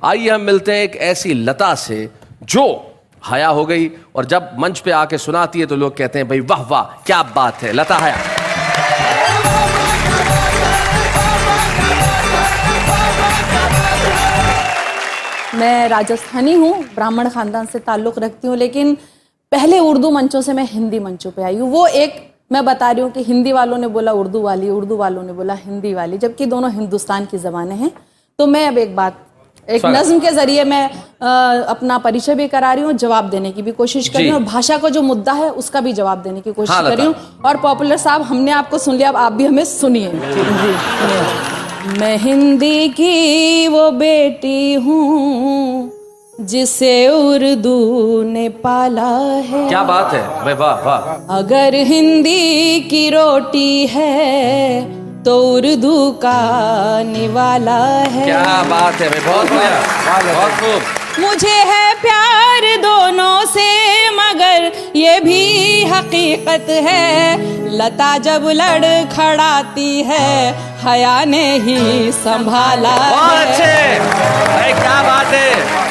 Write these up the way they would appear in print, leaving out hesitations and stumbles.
आइए हम मिलते हैं एक ऐसी लता से जो हया हो गई और जब मंच पे आके सुनाती है तो लोग कहते हैं भाई वाह वाह क्या बात है। लता हया। मैं राजस्थानी हूँ, ब्राह्मण खानदान से ताल्लुक़ रखती हूँ, लेकिन पहले उर्दू मंचों से मैं हिंदी मंचों पे आई हूँ। वो एक मैं बता रही हूँ कि हिंदी वालों ने बोला उर्दू वाली, उर्दू वालों ने बोला हिंदी वाली, जबकि दोनों हिंदुस्तान की ज़बानें हैं। तो मैं अब एक नज़्म के ज़रिए मैं अपना परिचय भी करा रही हूँ, जवाब देने की भी कोशिश कर रही हूँ, और भाषा का जो मुद्दा है उसका भी जवाब देने की कोशिश कर रही हूँ। और पॉपुलर साहब, हमने आपको सुन लिया, अब आप भी हमें सुनिए। मैं हिंदी की वो बेटी हूँ जिसे उर्दू ने पाला है। क्या बात है भाई, वाह वाह। अगर हिंदी की रोटी है तो उर्दू का निवाला है। क्या बात है भाई, बहुत बढ़िया, बहुत खूब। मुझे है प्यार दोनों से मगर ये भी हकीकत है, लता जब लड़खड़ाती है हया ने ही संभाला है। बहुत अच्छे भाई, क्या बात है।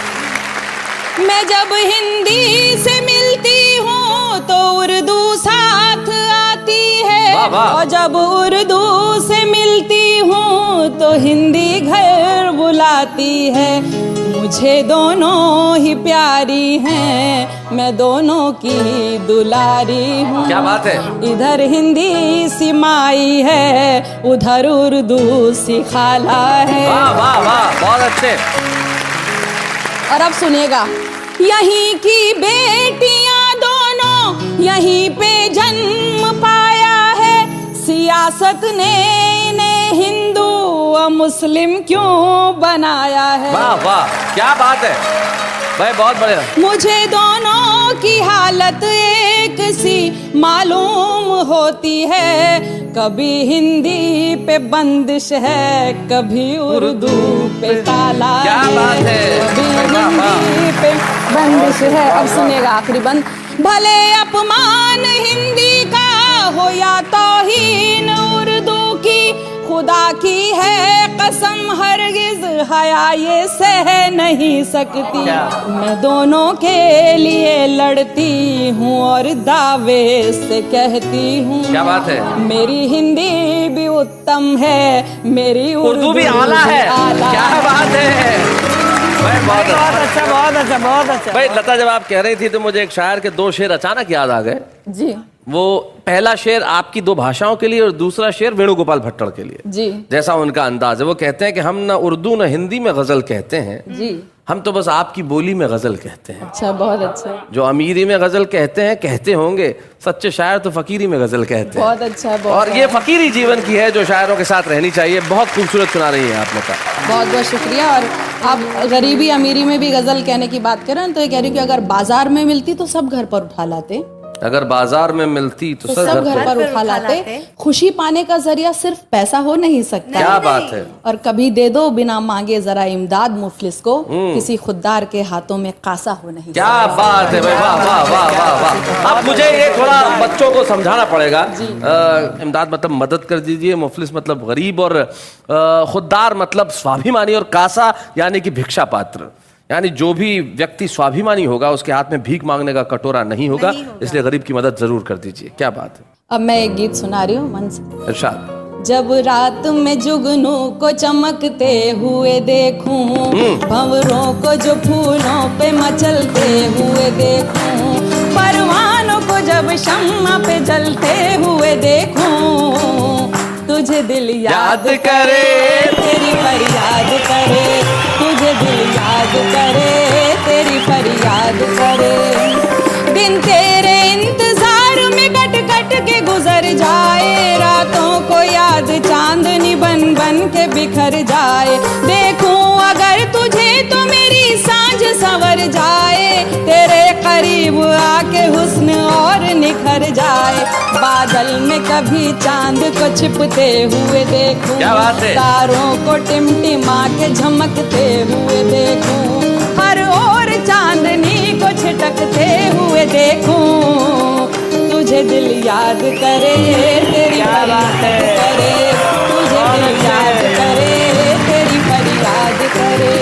मैं जब हिंदी से मिलती हूँ तो उर्दू साथ आती है, वाह वाह। और जब उर्दू से मिलती हूँ तो हिंदी घर बुलाती है। मुझे दोनों ही प्यारी हैं, मैं दोनों की दुलारी हूँ। क्या बात है। इधर हिंदी सी माई है, उधर उर्दू सी खाला है। वाह वाह वाह, बहुत अच्छे। और अब सुनिएगा, यहीं की बेटियां दोनों यहीं पे जन्म पाया है, सियासत ने इन्हें हिंदू और मुस्लिम क्यों बनाया है। वाह वाह, क्या बात है भाई, बहुत बढ़िया। मुझे दोनों की हालत एक सी मालूम होती है, कभी हिंदी पे बंदिश है, कभी उर्दू पे ताला है। क्या बात है, कभी हिंदी पे बंदिश है। अब सुनिएगा आखिरी बंद। भले अपमान हिंदी का हो या तौहीन उर्दू की, खुदा की है कसम हरगिज हया ये सह नहीं सकती। मैं दोनों के लिए लड़ती हूँ और दावे से कहती हूँ। क्या बात है। मेरी हिंदी भी उत्तम है, मेरी उर्दू भी आला है। क्या बात है भाई, बहुत अच्छा, बहुत अच्छा, बहुत अच्छा। भाई लता, जब आप कह रही थी तो मुझे एक शायर के दो शेर अचानक याद आ गए जी। वो पहला शेर आपकी दो भाषाओं के लिए और दूसरा शेर वेणुगोपाल भट्टड़ के लिए। जी। जैसा उनका अंदाज है, वो कहते हैं कि हम ना उर्दू ना हिंदी में गजल कहते हैं जी, हम तो बस आपकी बोली में गजल कहते हैं। अच्छा, बहुत अच्छा। जो अमीरी में गजल कहते हैं कहते होंगे, सच्चे शायर तो फकीरी में गजल कहते हैं। बहुत अच्छा, बहुत। और ये फकीरी जीवन की है जो शायरों के साथ रहनी चाहिए। बहुत खूबसूरत सुना रही है आप लोग का, बहुत बहुत शुक्रिया। और आप गरीबी अमीरी में भी गजल कहने की बात करें तो ये कह रही हूँ कि अगर बाजार में मिलती तो सब घर पर उठा लाते, अगर बाजार में मिलती तो सब घर पर उठा लाते। खुशी पाने का जरिया सिर्फ पैसा हो नहीं सकता। क्या बात है। और कभी दे दो बिना मांगे जरा इमदाद मुफलिस को, किसी खुददार के हाथों में कासा हो नहीं। क्या बात है भाई, वाह वाह वाह वाह वाह। अब मुझे ये थोड़ा बच्चों को समझाना पड़ेगा। इमदाद मतलब मदद कर दीजिए, मुफलिस मतलब गरीब, और खुददार मतलब स्वाभिमानी, और कासा यानी कि भिक्षा पात्र, यानी जो भी व्यक्ति स्वाभिमानी होगा उसके हाथ में भीख मांगने का कटोरा नहीं होगा, इसलिए गरीब की मदद जरूर कर दीजिए। क्या बात है। अब मैं एक गीत सुना रही हूँ मन से। इरशाद। जब रात में जुगनू को चमकते हुए देखूं, भंवरों को जो फूलों पे मचलते हुए देखूं, परवानों को जब शम्मा पे जलते हुए देखूं, तुझे दिल याद करे, तेरी फरियाद करे, तुझे दिल याद करे, तेरी फरियाद करे। दिन तेरे इंतजार में कट कट के गुजर जाए, रातों को याद चांदनी बन बन के बिखर जाए। देखूं अगर तुझे तो मेरी सांझ संवर जाए, तेरे करीब आके हुस्न और निखर जाए। बादल में कभी चांद को छिपते हुए देखूं, तारों को टिमटिमा के झमकते हुए देखूं, हर ओर चांदनी को छिटकते हुए देखूं, तुझे दिल याद करे, तेरी फरियाद करे, तुझे दिल याद करे, तेरी फरियाद करे।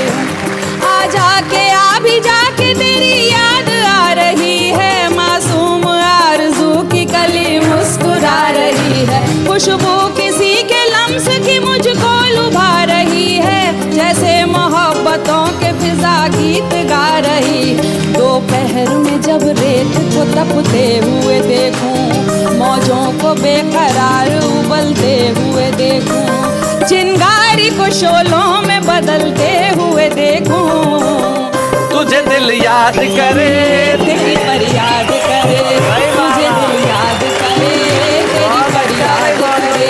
बातों के फिजा गीत गा रही। दोपहर में जब रेत को तपते हुए देखूं, मौजों को बेकरार उबलते हुए देखूं, चिंगारी को शोलों में बदलते हुए देखूं, तुझे दिल याद करे, तेरी फरियाद करे, तुझे दिल याद करे, तेरी फरियाद करे।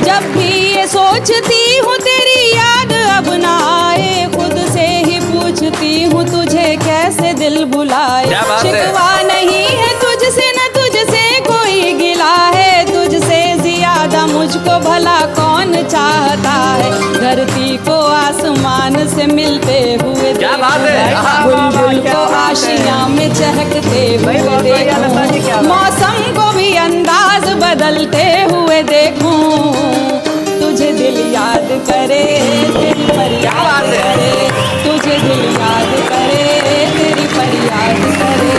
जब भी ये सोचती हूँ तेरी याद अब ना आए, खुद से ही पूछती हूँ तुझे कैसे दिल भुलाए। क्या बात है? शिकवा नहीं है तुझसे न तुझसे कोई गिला है, तुझसे ज्यादा मुझको भला कौन चाहता है। धरती को आसमान से मिलते हुए क्या बात है? बुलबुल को आशियाँ में चहकते हुए देखूं, मौसम को भी अंदाज बदलते हुए देखूं, तुझे दिल याद करे, तेरी फरियाद करे, तुझे दिल याद करे, तेरी फरियाद करे।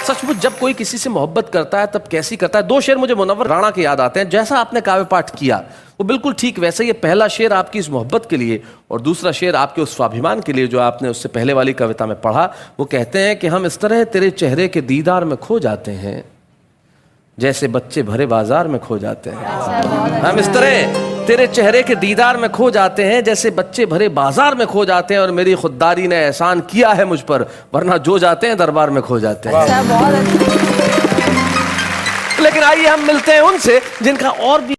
सचमुच जब कोई किसी से मोहब्बत करता है तब कैसी करता है। दो शेर मुझे मुनव्वर राणा के याद आते हैं। जैसा आपने काव्य पाठ किया वो बिल्कुल ठीक वैसे ही। पहला शेर आपकी इस मोहब्बत के लिए और दूसरा शेर आपके उस स्वाभिमान के लिए जो आपने उससे पहले वाली कविता में पढ़ा। वो कहते हैं कि हम इस तरह तेरे चेहरे के दीदार में खो जाते हैं जैसे बच्चे भरे बाजार में खो जाते हैं। हम इस तरह तेरे चेहरे के दीदार में खो जाते हैं जैसे बच्चे भरे बाजार में खो जाते हैं, और मेरी खुददारी ने एहसान किया है मुझ पर, वरना जो जाते हैं दरबार में खो जाते हैं। लेकिन आइए हम मिलते हैं उनसे जिनका और भी